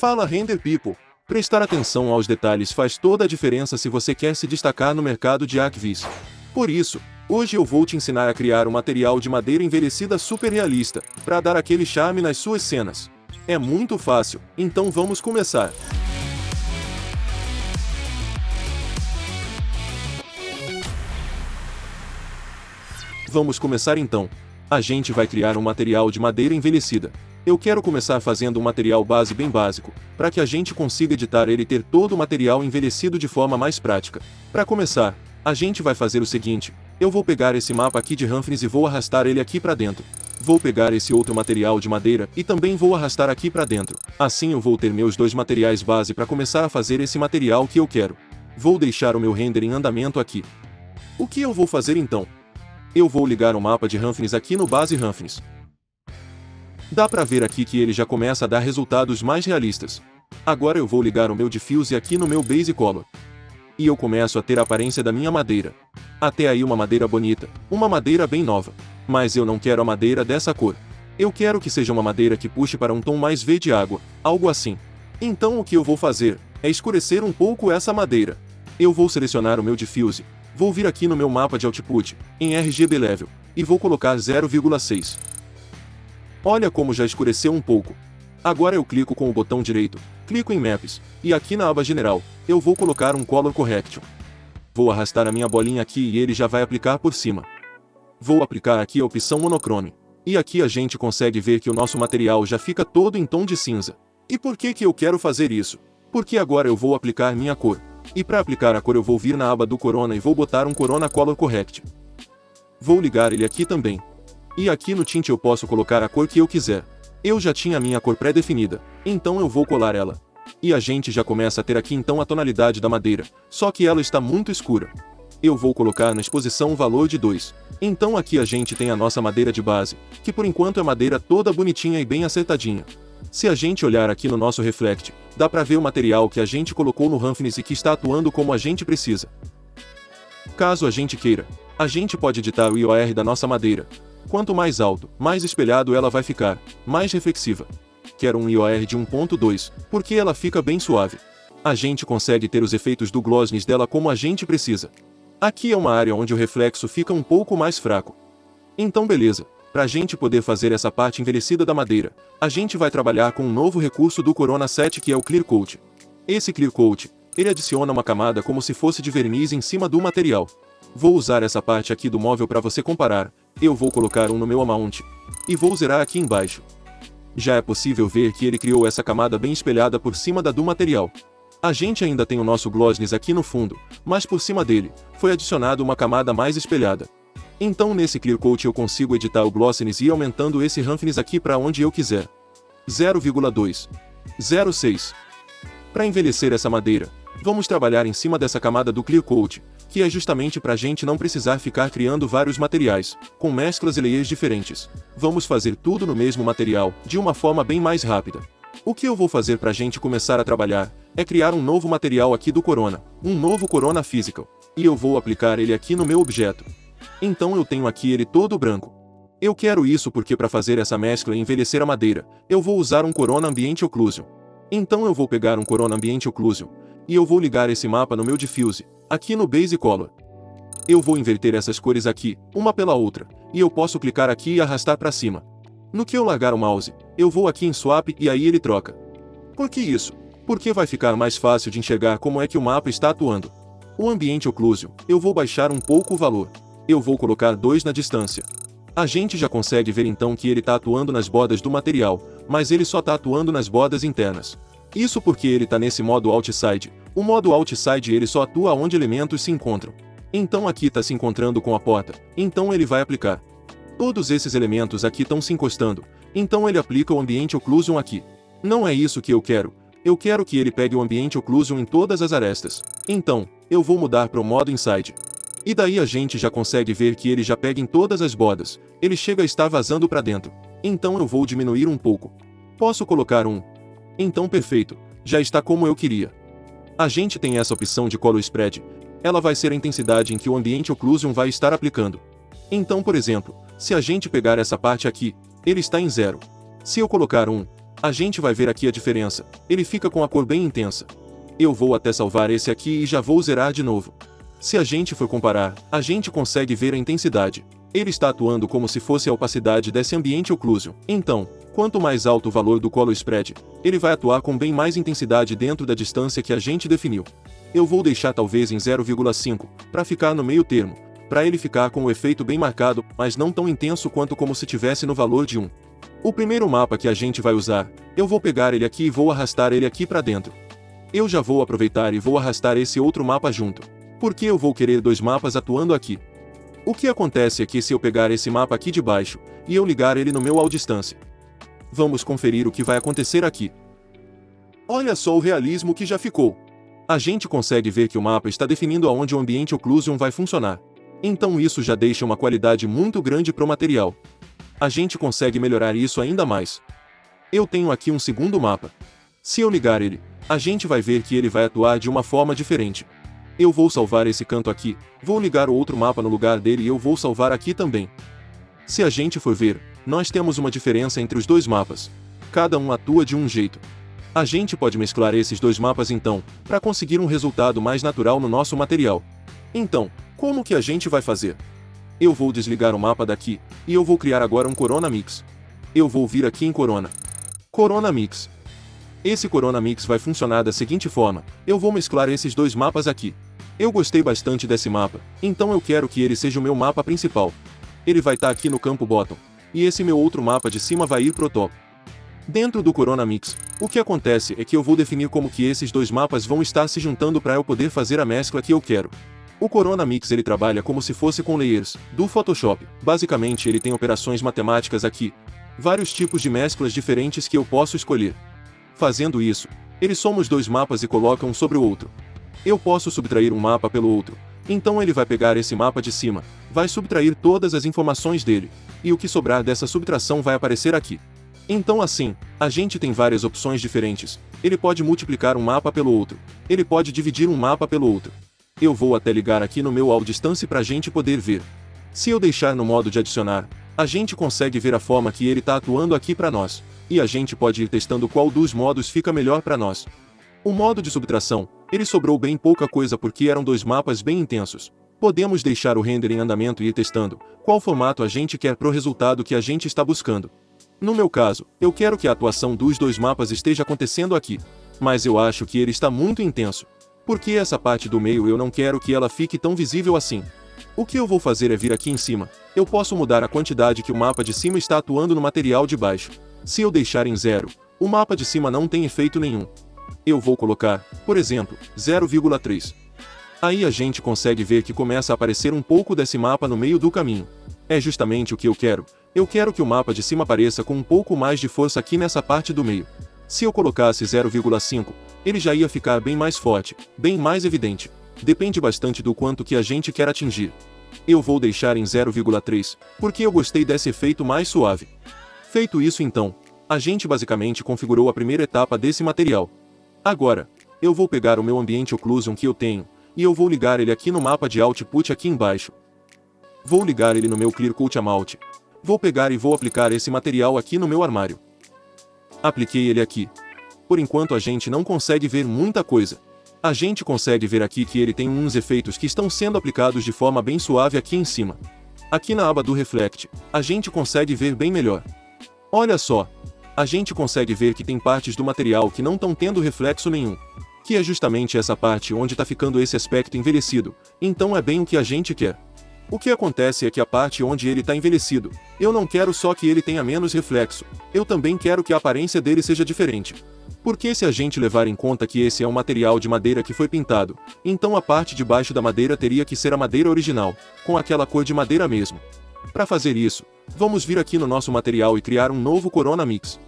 Fala Render People! Prestar atenção aos detalhes faz toda a diferença se você quer se destacar no mercado de ArcVis. Por isso, hoje eu vou te ensinar a criar um material de madeira envelhecida super realista, para dar aquele charme nas suas cenas. É muito fácil, então vamos começar. Vamos começar então. A gente vai criar um material de madeira envelhecida. Eu quero começar fazendo um material base bem básico, para que a gente consiga editar ele e ter todo o material envelhecido de forma mais prática. Para começar, a gente vai fazer o seguinte: eu vou pegar esse mapa aqui de Ramfnis e vou arrastar ele aqui para dentro. Vou pegar esse outro material de madeira e também vou arrastar aqui para dentro. Assim eu vou ter meus dois materiais base para começar a fazer esse material que eu quero. Vou deixar o meu render em andamento aqui. O que eu vou fazer então? Eu vou ligar o mapa de Ramfnis aqui no base Ramfnis. Dá pra ver aqui que ele já começa a dar resultados mais realistas. Agora eu vou ligar o meu Diffuse aqui no meu Base Color. E eu começo a ter a aparência da minha madeira. Até aí uma madeira bonita, uma madeira bem nova. Mas eu não quero a madeira dessa cor. Eu quero que seja uma madeira que puxe para um tom mais verde água, algo assim. Então o que eu vou fazer é escurecer um pouco essa madeira. Eu vou selecionar o meu Diffuse, vou vir aqui no meu mapa de Output, em RGB Level, e vou colocar 0,6. Olha como já escureceu um pouco. Agora eu clico com o botão direito, clico em Maps, e aqui na aba General, eu vou colocar um Color Correction. Vou arrastar a minha bolinha aqui e ele já vai aplicar por cima. Vou aplicar aqui a opção Monochrome. E aqui a gente consegue ver que o nosso material já fica todo em tom de cinza. E por que eu quero fazer isso? Porque agora eu vou aplicar minha cor. E para aplicar a cor eu vou vir na aba do Corona e vou botar um Corona Color Correct. Vou ligar ele aqui também. E aqui no tint eu posso colocar a cor que eu quiser. Eu já tinha a minha cor pré-definida, então eu vou colar ela. E a gente já começa a ter aqui então a tonalidade da madeira, só que ela está muito escura. Eu vou colocar na exposição um valor de 2. Então aqui a gente tem a nossa madeira de base, que por enquanto é madeira toda bonitinha e bem acertadinha. Se a gente olhar aqui no nosso Reflect, dá pra ver o material que a gente colocou no Ramfnis e que está atuando como a gente precisa. Caso a gente queira, a gente pode editar o IOR da nossa madeira. Quanto mais alto, mais espelhado ela vai ficar, mais reflexiva. Quero um IOR de 1.2, porque ela fica bem suave. A gente consegue ter os efeitos do glossiness dela como a gente precisa. Aqui é uma área onde o reflexo fica um pouco mais fraco. Então beleza, pra gente poder fazer essa parte envelhecida da madeira, a gente vai trabalhar com um novo recurso do Corona 7 que é o Clear Coat. Esse Clear Coat, ele adiciona uma camada como se fosse de verniz em cima do material. Vou usar essa parte aqui do móvel para você comparar. Eu vou colocar um no meu amount. E vou zerar aqui embaixo. Já é possível ver que ele criou essa camada bem espelhada por cima da do material. A gente ainda tem o nosso glossiness aqui no fundo, mas por cima dele, foi adicionado uma camada mais espelhada. Então nesse Clear Coat eu consigo editar o glossiness e ir aumentando esse Ramfnis aqui para onde eu quiser. 0,2. 0,6. Para envelhecer essa madeira, vamos trabalhar em cima dessa camada do Clear Coat, que é justamente para a gente não precisar ficar criando vários materiais, com mesclas e layers diferentes. Vamos fazer tudo no mesmo material, de uma forma bem mais rápida. O que eu vou fazer para a gente começar a trabalhar, é criar um novo material aqui do Corona, um novo Corona Physical, e eu vou aplicar ele aqui no meu objeto. Então eu tenho aqui ele todo branco. Eu quero isso porque para fazer essa mescla e envelhecer a madeira, eu vou usar um Corona Ambient Occlusion. Então eu vou pegar um Corona Ambient Occlusion, e eu vou ligar esse mapa no meu Diffuse, aqui no Base Color. Eu vou inverter essas cores aqui, uma pela outra, e eu posso clicar aqui e arrastar para cima. No que eu largar o mouse, eu vou aqui em Swap e aí ele troca. Por que isso? Porque vai ficar mais fácil de enxergar como é que o mapa está atuando. O Ambient Occlusion, eu vou baixar um pouco o valor. Eu vou colocar 2 na distância. A gente já consegue ver então que ele está atuando nas bordas do material, mas ele só está atuando nas bordas internas. Isso porque ele está nesse modo Outside. O modo Outside ele só atua onde elementos se encontram. Então aqui está se encontrando com a porta, então ele vai aplicar. Todos esses elementos aqui estão se encostando, então ele aplica o Ambient Occlusion aqui. Não é isso que eu quero que ele pegue o Ambient Occlusion em todas as arestas. Então, eu vou mudar para o modo Inside. E daí a gente já consegue ver que ele já pega em todas as bordas, ele chega a estar vazando para dentro. Então eu vou diminuir um pouco. Posso colocar um. Então perfeito, já está como eu queria. A gente tem essa opção de Color Spread, ela vai ser a intensidade em que o Ambient Occlusion vai estar aplicando. Então por exemplo, se a gente pegar essa parte aqui, ele está em 0. Se eu colocar 1, A gente vai ver aqui a diferença, ele fica com a cor bem intensa. Eu vou até salvar esse aqui e já vou zerar de novo. Se a gente for comparar, a gente consegue ver a intensidade. Ele está atuando como se fosse a opacidade desse ambiente occlusion. Então, quanto mais alto o valor do color spread, ele vai atuar com bem mais intensidade dentro da distância que a gente definiu. Eu vou deixar talvez em 0,5, para ficar no meio termo, para ele ficar com o efeito bem marcado, mas não tão intenso quanto como se tivesse no valor de 1. O primeiro mapa que a gente vai usar, eu vou pegar ele aqui e vou arrastar ele aqui para dentro. Eu já vou aproveitar e vou arrastar esse outro mapa junto, porque eu vou querer dois mapas atuando aqui. O que acontece é que se eu pegar esse mapa aqui de baixo, e eu ligar ele no meu ao distância. Vamos conferir o que vai acontecer aqui. Olha só o realismo que já ficou. A gente consegue ver que o mapa está definindo aonde o ambiente occlusion vai funcionar. Então isso já deixa uma qualidade muito grande para o material. A gente consegue melhorar isso ainda mais. Eu tenho aqui um segundo mapa. Se eu ligar ele, a gente vai ver que ele vai atuar de uma forma diferente. Eu vou salvar esse canto aqui, vou ligar o outro mapa no lugar dele e eu vou salvar aqui também. Se a gente for ver, nós temos uma diferença entre os dois mapas. Cada um atua de um jeito. A gente pode mesclar esses dois mapas então, para conseguir um resultado mais natural no nosso material. Então, como que a gente vai fazer? Eu vou desligar o mapa daqui, e eu vou criar agora um Corona Mix. Eu vou vir aqui em Corona. Corona Mix. Esse Corona Mix vai funcionar da seguinte forma, eu vou mesclar esses dois mapas aqui. Eu gostei bastante desse mapa, então eu quero que ele seja o meu mapa principal. Ele vai estar aqui no campo bottom, e esse meu outro mapa de cima vai ir pro top. Dentro do Corona Mix, o que acontece é que eu vou definir como que esses dois mapas vão estar se juntando para eu poder fazer a mescla que eu quero. O Corona Mix ele trabalha como se fosse com layers, do Photoshop. Basicamente ele tem operações matemáticas aqui, vários tipos de mesclas diferentes que eu posso escolher. Fazendo isso, ele soma os dois mapas e coloca um sobre o outro. Eu posso subtrair um mapa pelo outro, então ele vai pegar esse mapa de cima, vai subtrair todas as informações dele, e o que sobrar dessa subtração vai aparecer aqui. Então assim, a gente tem várias opções diferentes, ele pode multiplicar um mapa pelo outro, ele pode dividir um mapa pelo outro. Eu vou até ligar aqui no meu ao distância para a gente poder ver. Se eu deixar no modo de adicionar, a gente consegue ver a forma que ele está atuando aqui para nós, e a gente pode ir testando qual dos modos fica melhor para nós. O modo de subtração, ele sobrou bem pouca coisa porque eram dois mapas bem intensos. Podemos deixar o render em andamento e ir testando qual formato a gente quer pro resultado que a gente está buscando. No meu caso, eu quero que a atuação dos dois mapas esteja acontecendo aqui, mas eu acho que ele está muito intenso. Porque essa parte do meio eu não quero que ela fique tão visível assim. O que eu vou fazer é vir aqui em cima. Eu posso mudar a quantidade que o mapa de cima está atuando no material de baixo. Se eu deixar em 0, o mapa de cima não tem efeito nenhum. Eu vou colocar, por exemplo, 0,3. Aí a gente consegue ver que começa a aparecer um pouco desse mapa no meio do caminho. É justamente o que eu quero. Eu quero que o mapa de cima apareça com um pouco mais de força aqui nessa parte do meio. Se eu colocasse 0,5, ele já ia ficar bem mais forte, bem mais evidente. Depende bastante do quanto que a gente quer atingir. Eu vou deixar em 0,3, porque eu gostei desse efeito mais suave. Feito isso então, a gente basicamente configurou a primeira etapa desse material. Agora, eu vou pegar o meu ambiente occlusion que eu tenho, e eu vou ligar ele aqui no mapa de output aqui embaixo. Vou ligar ele no meu Clear Coat Amount. Vou pegar e vou aplicar esse material aqui no meu armário. Apliquei ele aqui. Por enquanto a gente não consegue ver muita coisa. A gente consegue ver aqui que ele tem uns efeitos que estão sendo aplicados de forma bem suave aqui em cima. Aqui na aba do Reflect, a gente consegue ver bem melhor. Olha só! A gente consegue ver que tem partes do material que não estão tendo reflexo nenhum. Que é justamente essa parte onde está ficando esse aspecto envelhecido, então é bem o que a gente quer. O que acontece é que a parte onde ele está envelhecido, eu não quero só que ele tenha menos reflexo, eu também quero que a aparência dele seja diferente. Porque se a gente levar em conta que esse é um material de madeira que foi pintado, então a parte de baixo da madeira teria que ser a madeira original, com aquela cor de madeira mesmo. Para fazer isso, vamos vir aqui no nosso material e criar um novo Corona Mix.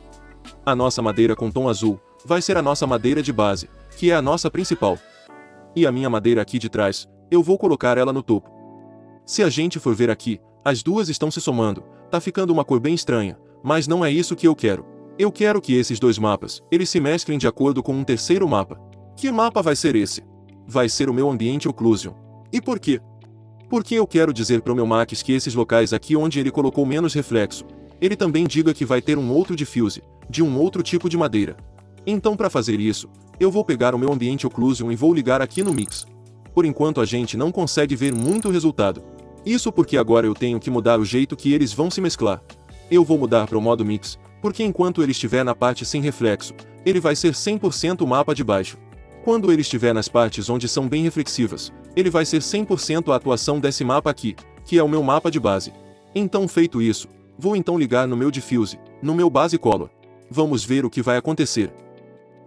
A nossa madeira com tom azul vai ser a nossa madeira de base, que é a nossa principal. E a minha madeira aqui de trás, eu vou colocar ela no topo. Se a gente for ver aqui, as duas estão se somando, tá ficando uma cor bem estranha, mas não é isso que eu quero. Eu quero que esses dois mapas, eles se mesclem de acordo com um terceiro mapa. Que mapa vai ser esse? Vai ser o meu ambiente occlusion. E por quê? Porque eu quero dizer para o meu Max que esses locais aqui onde ele colocou menos reflexo, ele também diga que vai ter um outro diffuse, de um outro tipo de madeira. Então para fazer isso, eu vou pegar o meu ambiente occlusion e vou ligar aqui no Mix. Por enquanto a gente não consegue ver muito resultado. Isso porque agora eu tenho que mudar o jeito que eles vão se mesclar. Eu vou mudar para o modo Mix, porque enquanto ele estiver na parte sem reflexo, ele vai ser 100% o mapa de baixo. Quando ele estiver nas partes onde são bem reflexivas, ele vai ser 100% a atuação desse mapa aqui, que é o meu mapa de base. Então feito isso, vou então ligar no meu Diffuse, no meu Base Color. Vamos ver o que vai acontecer.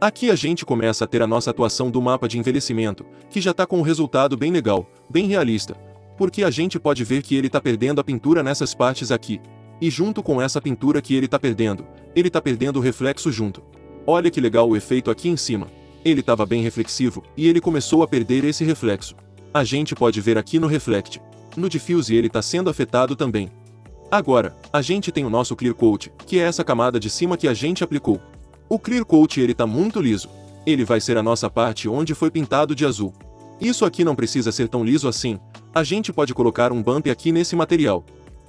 Aqui a gente começa a ter a nossa atuação do mapa de envelhecimento, que já está com um resultado bem legal, bem realista, porque a gente pode ver que ele está perdendo a pintura nessas partes aqui, e junto com essa pintura que ele está perdendo o reflexo junto. Olha que legal o efeito aqui em cima. Ele estava bem reflexivo, e ele começou a perder esse reflexo. A gente pode ver aqui no Reflect. No Diffuse ele está sendo afetado também. Agora, a gente tem o nosso Clear Coat, que é essa camada de cima que a gente aplicou. O Clear Coat ele tá muito liso. Ele vai ser a nossa parte onde foi pintado de azul. Isso aqui não precisa ser tão liso assim. A gente pode colocar um bump aqui nesse material.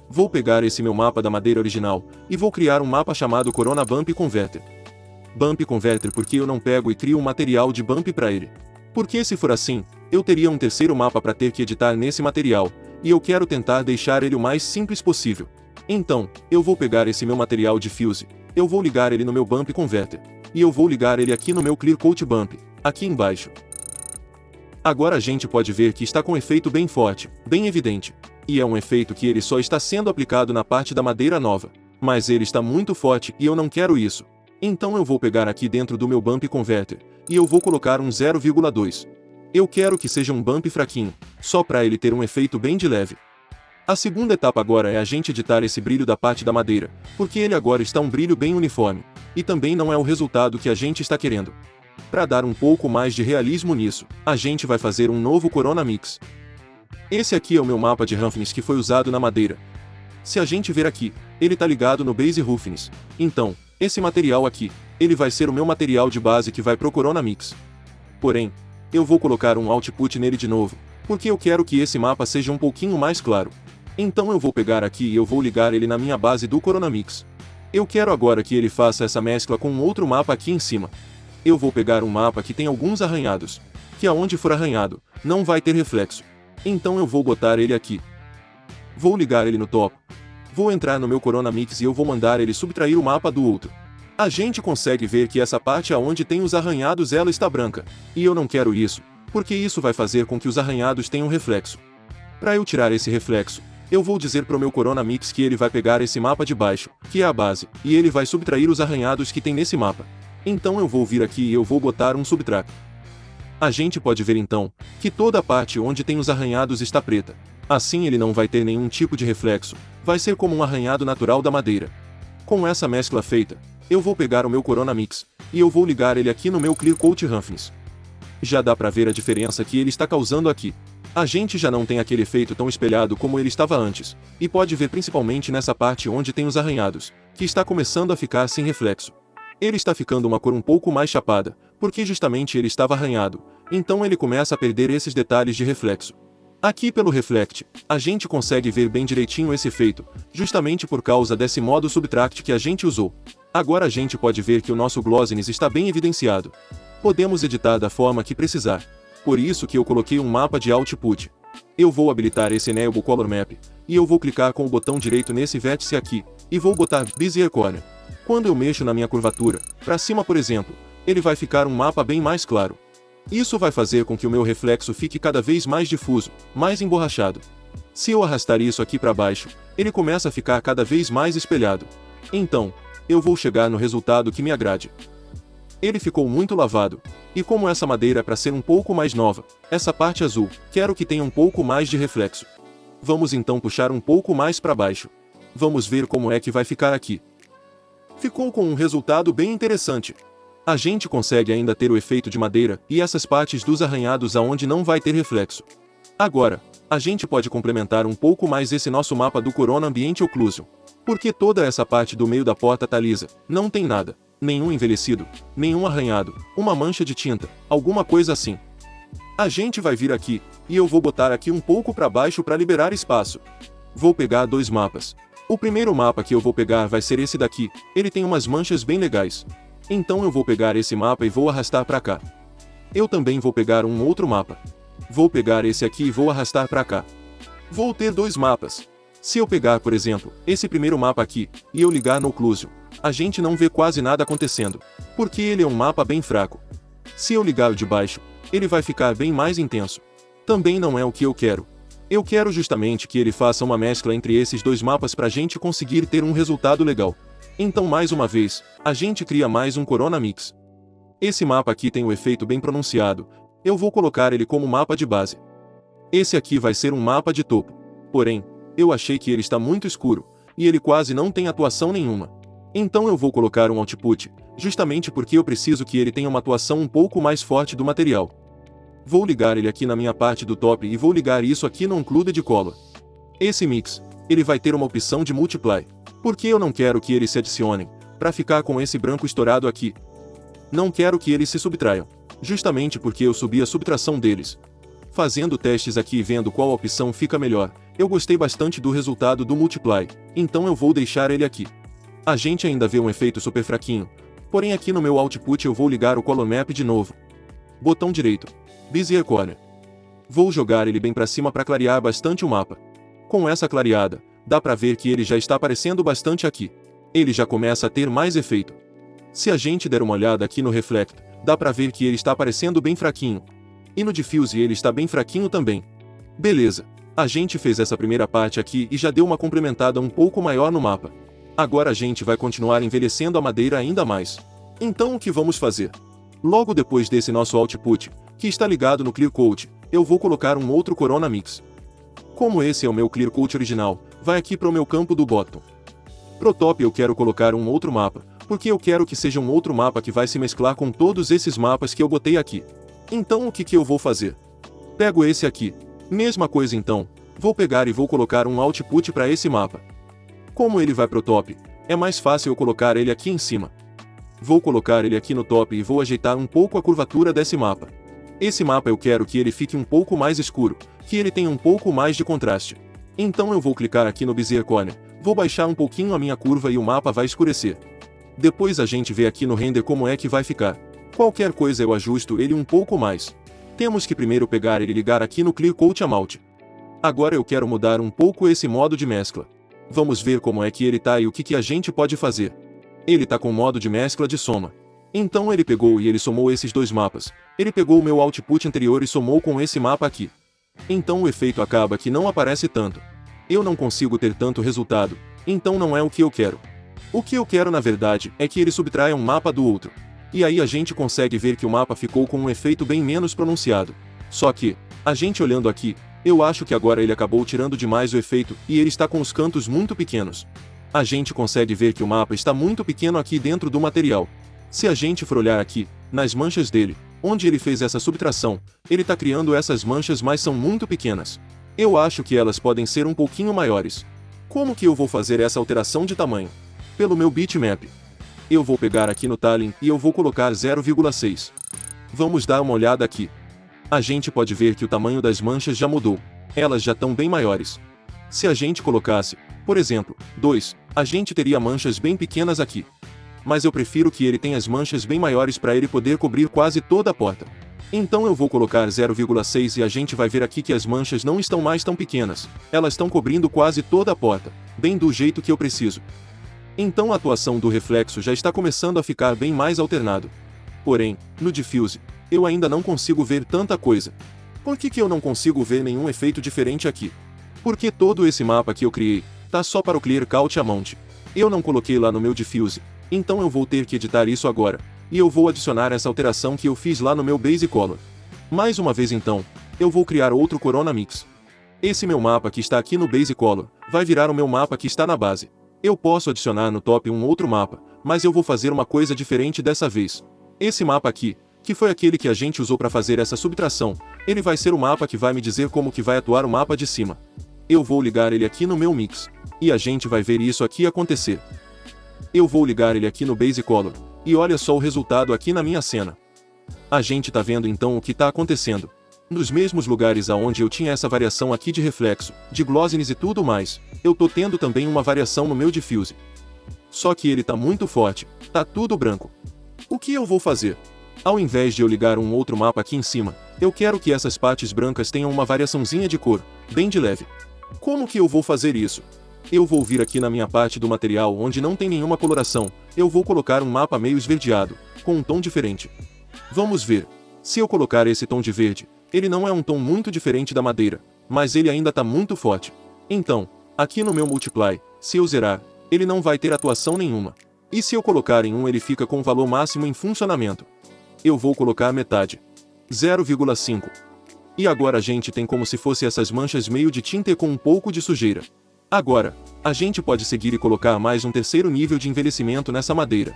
Vou pegar esse meu mapa da madeira original, e vou criar um mapa chamado Corona Bump Converter. Bump Converter porque eu não pego e crio um material de bump para ele. Porque se for assim, eu teria um terceiro mapa para ter que editar nesse material, e eu quero tentar deixar ele o mais simples possível. Então, eu vou pegar esse meu material Diffuse, eu vou ligar ele no meu Bump Converter, e eu vou ligar ele aqui no meu Clear Coat Bump, aqui embaixo. Agora a gente pode ver que está com um efeito bem forte, bem evidente, e é um efeito que ele só está sendo aplicado na parte da madeira nova, mas ele está muito forte e eu não quero isso. Então eu vou pegar aqui dentro do meu Bump Converter, e eu vou colocar um 0,2. Eu quero que seja um bump fraquinho, só para ele ter um efeito bem de leve. A segunda etapa agora é a gente editar esse brilho da parte da madeira, porque ele agora está um brilho bem uniforme, e também não é o resultado que a gente está querendo. Para dar um pouco mais de realismo nisso, a gente vai fazer um novo Corona Mix. Esse aqui é o meu mapa de roughness que foi usado na madeira. Se a gente ver aqui, ele está ligado no Base Roughness. Então, esse material aqui, ele vai ser o meu material de base que vai pro Corona Mix. Porém, eu vou colocar um output nele de novo, porque eu quero que esse mapa seja um pouquinho mais claro. Então eu vou pegar aqui e eu vou ligar ele na minha base do Corona Mix. Eu quero agora que ele faça essa mescla com um outro mapa aqui em cima. Eu vou pegar um mapa que tem alguns arranhados, que aonde for arranhado, não vai ter reflexo. Então eu vou botar ele aqui. Vou ligar ele no topo. Vou entrar no meu Corona Mix e eu vou mandar ele subtrair o mapa do outro. A gente consegue ver que essa parte aonde tem os arranhados ela está branca. E eu não quero isso, porque isso vai fazer com que os arranhados tenham reflexo. Para eu tirar esse reflexo, eu vou dizer pro meu Corona Mix que ele vai pegar esse mapa de baixo, que é a base, e ele vai subtrair os arranhados que tem nesse mapa. Então eu vou vir aqui e eu vou botar um Subtract. A gente pode ver então, que toda a parte onde tem os arranhados está preta. Assim ele não vai ter nenhum tipo de reflexo, vai ser como um arranhado natural da madeira. Com essa mescla feita, eu vou pegar o meu Corona Mix, e eu vou ligar ele aqui no meu Clear Coat Roughness. Já dá pra ver a diferença que ele está causando aqui. A gente já não tem aquele efeito tão espelhado como ele estava antes, e pode ver principalmente nessa parte onde tem os arranhados, que está começando a ficar sem reflexo. Ele está ficando uma cor um pouco mais chapada, porque justamente ele estava arranhado, então ele começa a perder esses detalhes de reflexo. Aqui pelo Reflect, a gente consegue ver bem direitinho esse efeito, justamente por causa desse modo Subtract que a gente usou. Agora a gente pode ver que o nosso glossiness está bem evidenciado. Podemos editar da forma que precisar. Por isso que eu coloquei um mapa de output. Eu vou habilitar esse Enable Color Map, e eu vou clicar com o botão direito nesse vértice aqui, e vou botar Bezier Corner. Quando eu mexo na minha curvatura, para cima por exemplo, ele vai ficar um mapa bem mais claro. Isso vai fazer com que o meu reflexo fique cada vez mais difuso, mais emborrachado. Se eu arrastar isso aqui para baixo, ele começa a ficar cada vez mais espelhado. Então, eu vou chegar no resultado que me agrade. Ele ficou muito lavado, e como essa madeira é para ser um pouco mais nova, essa parte azul, quero que tenha um pouco mais de reflexo. Vamos então puxar um pouco mais para baixo. Vamos ver como é que vai ficar aqui. Ficou com um resultado bem interessante. A gente consegue ainda ter o efeito de madeira e essas partes dos arranhados aonde não vai ter reflexo. Agora, a gente pode complementar um pouco mais esse nosso mapa do Corona Ambiente Occlusion. Porque toda essa parte do meio da porta tá lisa, não tem nada, nenhum envelhecido, nenhum arranhado, uma mancha de tinta, alguma coisa assim. A gente vai vir aqui, e eu vou botar aqui um pouco para baixo para liberar espaço. Vou pegar dois mapas, O primeiro mapa que eu vou pegar vai ser esse daqui, ele tem umas manchas bem legais. Então eu vou pegar esse mapa e vou arrastar para cá. Eu também vou pegar um outro mapa. Vou pegar esse aqui e vou arrastar para cá. Vou ter dois mapas. Se eu pegar, por exemplo, esse primeiro mapa aqui, e eu ligar no Occlusion, a gente não vê quase nada acontecendo, porque ele é um mapa bem fraco. Se eu ligar o de baixo, ele vai ficar bem mais intenso. Também não é o que eu quero. Eu quero justamente que ele faça uma mescla entre esses dois mapas para a gente conseguir ter um resultado legal. Então mais uma vez, a gente cria mais um Corona Mix. Esse mapa aqui tem o efeito bem pronunciado, eu vou colocar ele como mapa de base. Esse aqui vai ser um mapa de topo. Porém, eu achei que ele está muito escuro, e ele quase não tem atuação nenhuma. Então eu vou colocar um output, justamente porque eu preciso que ele tenha uma atuação um pouco mais forte do material. Vou ligar ele aqui na minha parte do top e vou ligar isso aqui no Occluded Color. Esse mix, ele vai ter uma opção de Multiply, porque eu não quero que eles se adicionem, para ficar com esse branco estourado aqui. Não quero que eles se subtraiam, justamente porque eu subi a subtração deles. Fazendo testes aqui e vendo qual opção fica melhor, eu gostei bastante do resultado do Multiply, então eu vou deixar ele aqui. A gente ainda vê um efeito super fraquinho, porém aqui no meu output eu vou ligar o Color Map de novo. Botão direito, Bezier Corner. Vou jogar ele bem para cima para clarear bastante o mapa. Com essa clareada, dá para ver que ele já está aparecendo bastante aqui. Ele já começa a ter mais efeito. Se a gente der uma olhada aqui no Reflect, dá para ver que ele está aparecendo bem fraquinho. E no Diffuse ele está bem fraquinho também. Beleza, a gente fez essa primeira parte aqui e já deu uma complementada um pouco maior no mapa. Agora a gente vai continuar envelhecendo a madeira ainda mais. Então o que vamos fazer? Logo depois desse nosso output, que está ligado no Clear Coat, eu vou colocar um outro Corona Mix. Como esse é o meu Clear Coat original, vai aqui para o meu campo do Bottom. Pro top eu quero colocar um outro mapa, porque eu quero que seja um outro mapa que vai se mesclar com todos esses mapas que eu botei aqui. Então o que eu vou fazer? Pego esse aqui. Mesma coisa então, vou pegar e vou colocar um output para esse mapa. Como ele vai pro top, é mais fácil eu colocar ele aqui em cima. Vou colocar ele aqui no top e vou ajeitar um pouco a curvatura desse mapa. Esse mapa eu quero que ele fique um pouco mais escuro, que ele tenha um pouco mais de contraste. Então eu vou clicar aqui no Bezier Corner, vou baixar um pouquinho a minha curva e o mapa vai escurecer. Depois a gente vê aqui no render como é que vai ficar. Qualquer coisa eu ajusto ele um pouco mais. Temos que primeiro pegar ele e ligar aqui no Clear Coat Amount. Agora eu quero mudar um pouco esse modo de mescla. Vamos ver como é que ele tá e o que a gente pode fazer. Ele tá com modo de mescla de soma. Então ele pegou e ele somou esses dois mapas. Ele pegou o meu output anterior e somou com esse mapa aqui. Então o efeito acaba que não aparece tanto. Eu não consigo ter tanto resultado, então não é o que eu quero. O que eu quero na verdade é que ele subtraia um mapa do outro. E aí a gente consegue ver que o mapa ficou com um efeito bem menos pronunciado. Só que, a gente olhando aqui, eu acho que agora ele acabou tirando demais o efeito e ele está com os cantos muito pequenos. A gente consegue ver que o mapa está muito pequeno aqui dentro do material. Se a gente for olhar aqui, nas manchas dele, onde ele fez essa subtração, ele está criando essas manchas mas são muito pequenas. Eu acho que elas podem ser um pouquinho maiores. Como que eu vou fazer essa alteração de tamanho? Pelo meu bitmap. Eu vou pegar aqui no Tiling e eu vou colocar 0,6. Vamos dar uma olhada aqui. A gente pode ver que o tamanho das manchas já mudou. Elas já estão bem maiores. Se a gente colocasse, por exemplo, 2, a gente teria manchas bem pequenas aqui. Mas eu prefiro que ele tenha as manchas bem maiores para ele poder cobrir quase toda a porta. Então eu vou colocar 0,6 e a gente vai ver aqui que as manchas não estão mais tão pequenas. Elas estão cobrindo quase toda a porta, bem do jeito que eu preciso. Então a atuação do reflexo já está começando a ficar bem mais alternado. Porém, no Diffuse, eu ainda não consigo ver tanta coisa. Por que eu não consigo ver nenhum efeito diferente aqui? Porque todo esse mapa que eu criei, tá só para o Clear Coat Amount. Eu não coloquei lá no meu Diffuse, então eu vou ter que editar isso agora, e eu vou adicionar essa alteração que eu fiz lá no meu Base Color. Mais uma vez então, eu vou criar outro Corona Mix. Esse meu mapa que está aqui no Base Color, vai virar o meu mapa que está na base. Eu posso adicionar no top um outro mapa, mas eu vou fazer uma coisa diferente dessa vez. Esse mapa aqui, que foi aquele que a gente usou para fazer essa subtração, ele vai ser o mapa que vai me dizer como que vai atuar o mapa de cima. Eu vou ligar ele aqui no meu mix, e a gente vai ver isso aqui acontecer. Eu vou ligar ele aqui no Base Color, e olha só o resultado aqui na minha cena. A gente tá vendo então o que tá acontecendo. Nos mesmos lugares aonde eu tinha essa variação aqui de reflexo, de glossiness e tudo mais, eu tô tendo também uma variação no meu diffuse. Só que ele tá muito forte, tá tudo branco. O que eu vou fazer? Ao invés de eu ligar um outro mapa aqui em cima, eu quero que essas partes brancas tenham uma variaçãozinha de cor, bem de leve. Como que eu vou fazer isso? Eu vou vir aqui na minha parte do material onde não tem nenhuma coloração, eu vou colocar um mapa meio esverdeado, com um tom diferente. Vamos ver. Se eu colocar esse tom de verde, ele não é um tom muito diferente da madeira, mas ele ainda está muito forte. Então, aqui no meu Multiply, se eu zerar, ele não vai ter atuação nenhuma. E se eu colocar em 1 ele fica com o valor máximo em funcionamento. Eu vou colocar a metade. 0,5. E agora a gente tem como se fosse essas manchas meio de tinta e com um pouco de sujeira. Agora, a gente pode seguir e colocar mais um terceiro nível de envelhecimento nessa madeira.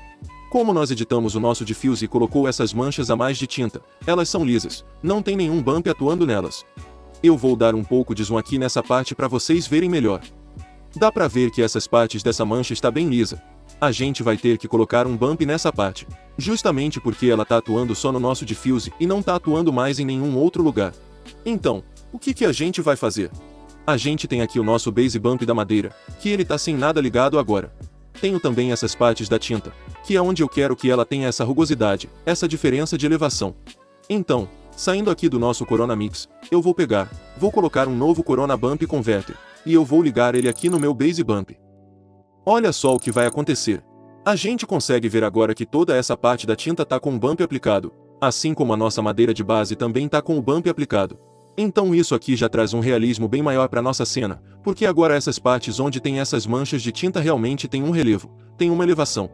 Como nós editamos o nosso diffuse e colocou essas manchas a mais de tinta, elas são lisas, não tem nenhum bump atuando nelas. Eu vou dar um pouco de zoom aqui nessa parte para vocês verem melhor. Dá pra ver que essas partes dessa mancha está bem lisa. A gente vai ter que colocar um bump nessa parte, justamente porque ela tá atuando só no nosso diffuse e não tá atuando mais em nenhum outro lugar. Então, o que a gente vai fazer? A gente tem aqui o nosso base bump da madeira, que ele tá sem nada ligado agora. Tenho também essas partes da tinta, que é onde eu quero que ela tenha essa rugosidade, essa diferença de elevação. Então, saindo aqui do nosso Corona Mix, eu vou colocar um novo Corona Bump Converter, e eu vou ligar ele aqui no meu base bump. Olha só o que vai acontecer. A gente consegue ver agora que toda essa parte da tinta tá com o bump aplicado, assim como a nossa madeira de base também tá com o bump aplicado. Então isso aqui já traz um realismo bem maior para nossa cena, porque agora essas partes onde tem essas manchas de tinta realmente tem um relevo, tem uma elevação.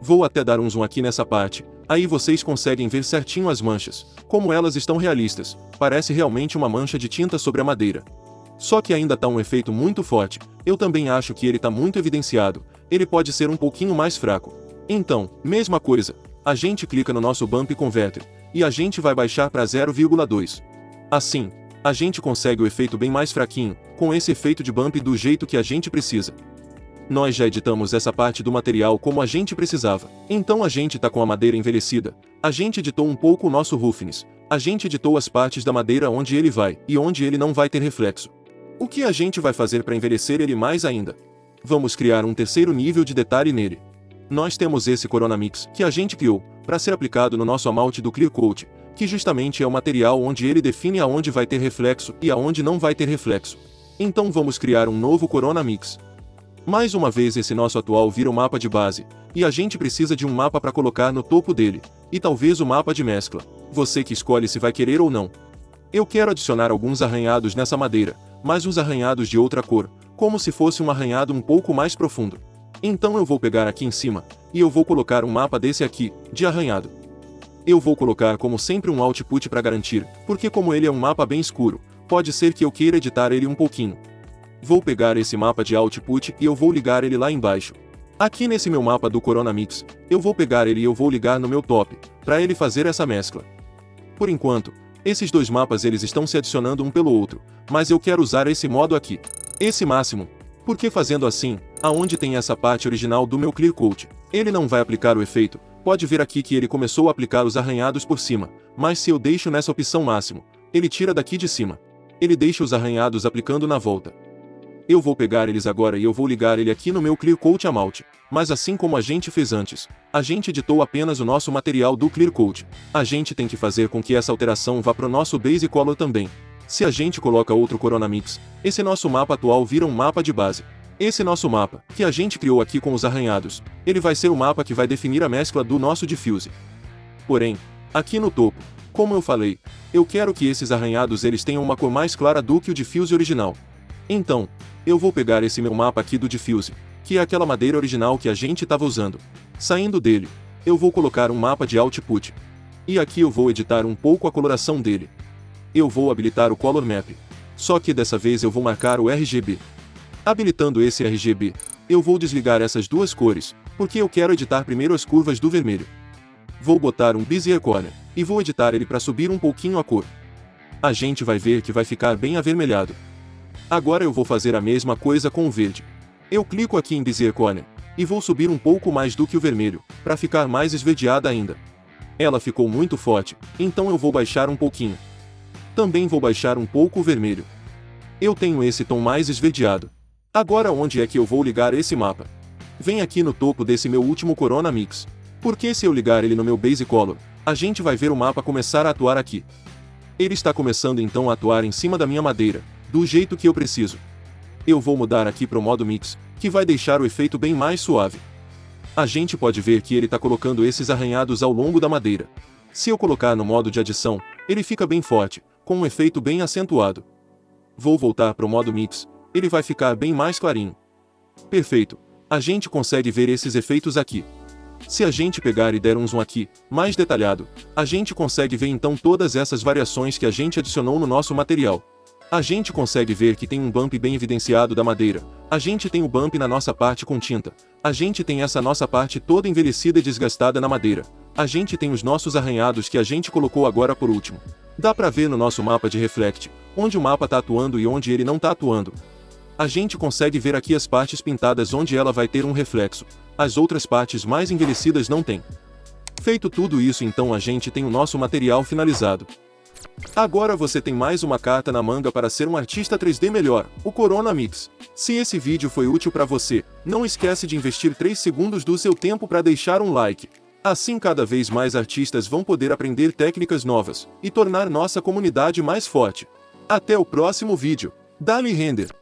Vou até dar um zoom aqui nessa parte, aí vocês conseguem ver certinho as manchas, como elas estão realistas, parece realmente uma mancha de tinta sobre a madeira. Só que ainda tá um efeito muito forte, eu também acho que ele tá muito evidenciado, ele pode ser um pouquinho mais fraco. Então, mesma coisa, a gente clica no nosso Bump Converter, e a gente vai baixar para 0,2. Assim, a gente consegue o efeito bem mais fraquinho, com esse efeito de bump do jeito que a gente precisa. Nós já editamos essa parte do material como a gente precisava, então a gente tá com a madeira envelhecida, a gente editou um pouco o nosso roughness, a gente editou as partes da madeira onde ele vai e onde ele não vai ter reflexo. O que a gente vai fazer para envelhecer ele mais ainda? Vamos criar um terceiro nível de detalhe nele. Nós temos esse Corona Mix que a gente criou, para ser aplicado no nosso amalte do Clear Coat, que justamente é o material onde ele define aonde vai ter reflexo e aonde não vai ter reflexo. Então vamos criar um novo Corona Mix. Mais uma vez esse nosso atual vira o mapa de base, e a gente precisa de um mapa para colocar no topo dele, e talvez o mapa de mescla, você que escolhe se vai querer ou não. Eu quero adicionar alguns arranhados nessa madeira, mas uns arranhados de outra cor, como se fosse um arranhado um pouco mais profundo. Então eu vou pegar aqui em cima, e eu vou colocar um mapa desse aqui, de arranhado. Eu vou colocar como sempre um output para garantir, porque como ele é um mapa bem escuro, pode ser que eu queira editar ele um pouquinho. Vou pegar esse mapa de output e eu vou ligar ele lá embaixo. Aqui nesse meu mapa do Corona Mix, eu vou pegar ele e eu vou ligar no meu top, para ele fazer essa mescla. Por enquanto, esses dois mapas eles estão se adicionando um pelo outro, mas eu quero usar esse modo aqui, esse máximo, porque fazendo assim, aonde tem essa parte original do meu Clear Coat, ele não vai aplicar o efeito, pode ver aqui que ele começou a aplicar os arranhados por cima, mas se eu deixo nessa opção máximo, ele tira daqui de cima. Ele deixa os arranhados aplicando na volta. Eu vou pegar eles agora e eu vou ligar ele aqui no meu Clear Coat Amalte, mas assim como a gente fez antes, a gente editou apenas o nosso material do Clear Coat, a gente tem que fazer com que essa alteração vá para o nosso Base Color também. Se a gente coloca outro Corona Mix, esse nosso mapa atual vira um mapa de base. Esse nosso mapa, que a gente criou aqui com os arranhados, ele vai ser o mapa que vai definir a mescla do nosso diffuse. Porém, aqui no topo, como eu falei, eu quero que esses arranhados eles tenham uma cor mais clara do que o diffuse original. Então, eu vou pegar esse meu mapa aqui do diffuse, que é aquela madeira original que a gente estava usando. Saindo dele, eu vou colocar um mapa de output. E aqui eu vou editar um pouco a coloração dele. Eu vou habilitar o Color Map. Só que dessa vez eu vou marcar o RGB. Habilitando esse RGB, eu vou desligar essas duas cores, porque eu quero editar primeiro as curvas do vermelho. Vou botar um Bezier Corner, e vou editar ele para subir um pouquinho a cor. A gente vai ver que vai ficar bem avermelhado. Agora eu vou fazer a mesma coisa com o verde. Eu clico aqui em Bezier Corner, e vou subir um pouco mais do que o vermelho, para ficar mais esverdeada ainda. Ela ficou muito forte, então eu vou baixar um pouquinho. Também vou baixar um pouco o vermelho. Eu tenho esse tom mais esverdeado. Agora onde é que eu vou ligar esse mapa? Vem aqui no topo desse meu último Corona Mix. Porque se eu ligar ele no meu Base Color, a gente vai ver o mapa começar a atuar aqui. Ele está começando então a atuar em cima da minha madeira, do jeito que eu preciso. Eu vou mudar aqui para o modo Mix, que vai deixar o efeito bem mais suave. A gente pode ver que ele está colocando esses arranhados ao longo da madeira. Se eu colocar no modo de adição, ele fica bem forte, com um efeito bem acentuado. Vou voltar para o modo Mix, ele vai ficar bem mais clarinho. Perfeito, a gente consegue ver esses efeitos aqui. Se a gente pegar e der um zoom aqui, mais detalhado, a gente consegue ver então todas essas variações que a gente adicionou no nosso material. A gente consegue ver que tem um bump bem evidenciado da madeira, a gente tem o bump na nossa parte com tinta, a gente tem essa nossa parte toda envelhecida e desgastada na madeira, a gente tem os nossos arranhados que a gente colocou agora por último. Dá pra ver no nosso mapa de Reflect, onde o mapa tá atuando e onde ele não tá atuando. A gente consegue ver aqui as partes pintadas onde ela vai ter um reflexo, as outras partes mais envelhecidas não tem. Feito tudo isso então a gente tem o nosso material finalizado. Agora você tem mais uma carta na manga para ser um artista 3D melhor, o Corona Mix. Se esse vídeo foi útil para você, não esquece de investir 3 segundos do seu tempo para deixar um like. Assim cada vez mais artistas vão poder aprender técnicas novas, e tornar nossa comunidade mais forte. Até o próximo vídeo. Dale render!